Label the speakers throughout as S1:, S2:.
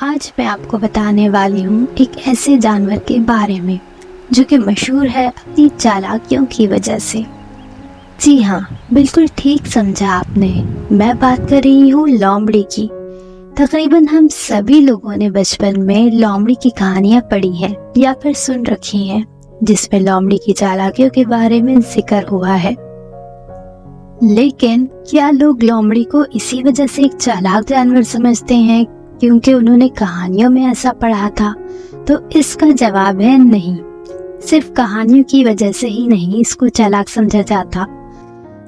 S1: آج میں آپ کو بتانے والی ہوں ایک ایسے جانور کے بارے میں جو کہ مشہور ہے اپنی چالاکیوں کی وجہ سے۔ جی ہاں، بالکل ٹھیک سمجھا آپ نے، میں بات کر رہی ہوں لومڑی کی۔ تقریباً ہم سبھی لوگوں نے بچپن میں لومڑی کی کہانیاں پڑھی ہیں یا پھر سن رکھی ہیں، جس میں لومڑی کی چالاکیوں کے بارے میں ذکر ہوا ہے۔ لیکن کیا لوگ لومڑی کو اسی وجہ سے ایک چالاک جانور سمجھتے ہیں کیونکہ انہوں نے کہانیوں میں ایسا پڑھا تھا؟ تو اس کا جواب ہے نہیں۔ صرف کہانیوں کی وجہ سے ہی نہیں اس کو چالاک سمجھا جاتا،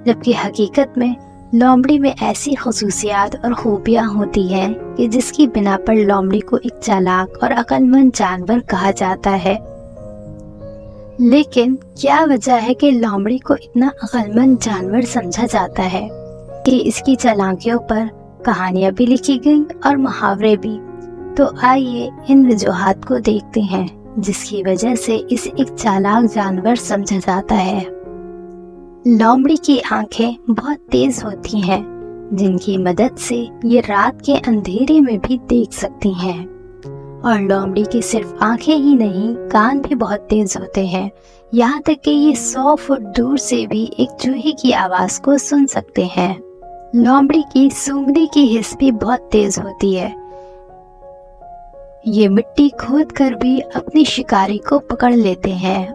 S1: جبکہ حقیقت میں لومڑی میں ایسی خصوصیات اور خوبیاں ہوتی ہیں کہ جس کی بنا پر لومڑی کو ایک چالاک اور عقل مند جانور کہا جاتا ہے۔ لیکن کیا وجہ ہے کہ لومڑی کو اتنا عقل مند جانور سمجھا جاتا ہے کہ اس کی چالاکیوں پر کہانیاں بھی لکھی گئیں اور محاورے بھی؟ تو آئیے ان وجوہات کو دیکھتے ہیں جس کی وجہ سے اسے ایک چالاک جانور سمجھا جاتا ہے۔ لومڑی کی آنکھیں بہت تیز ہوتی ہیں، جن کی مدد سے یہ رات کے اندھیرے میں بھی دیکھ سکتی ہیں۔ اور لومڑی کی صرف آنکھیں ہی نہیں، کان بھی بہت تیز ہوتے ہیں، یہاں تک کہ یہ 100 فٹ دور سے بھی ایک چوہے کی آواز کو سن سکتے ہیں۔ لومڑی کی سونگھنے کی حس بھی بہت تیز ہوتی ہے، یہ مٹی کھود کر بھی اپنی شکاری کو پکڑ لیتے ہیں۔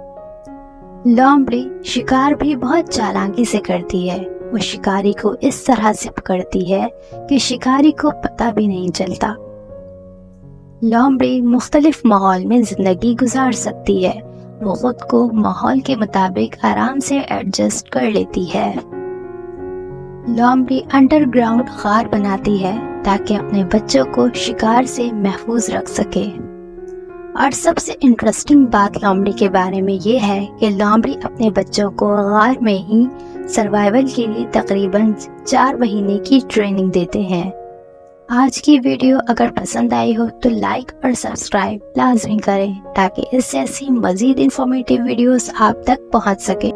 S1: لومڑی شکار بھی بہت چالاکی سے کرتی ہے، وہ شکاری کو اس طرح سے پکڑتی ہے کہ شکاری کو پتہ بھی نہیں چلتا۔ لومڑی مختلف ماحول میں زندگی گزار سکتی ہے، وہ خود کو ماحول کے مطابق آرام سے ایڈجسٹ کر لیتی ہے۔ لومڑی انڈر گراؤنڈ غار بناتی ہے تاکہ اپنے بچوں کو شکار سے محفوظ رکھ سکے۔ اور سب سے انٹرسٹنگ بات لومڑی کے بارے میں یہ ہے کہ لومڑی اپنے بچوں کو غار میں ہی سروائیول کے لیے تقریباً 4 مہینے کی ٹریننگ دیتے ہیں۔ آج کی ویڈیو اگر پسند آئی ہو تو لائک اور سبسکرائب لازمی کریں تاکہ اس جیسی مزید انفارمیٹیو ویڈیوز آپ تک پہنچ سکے۔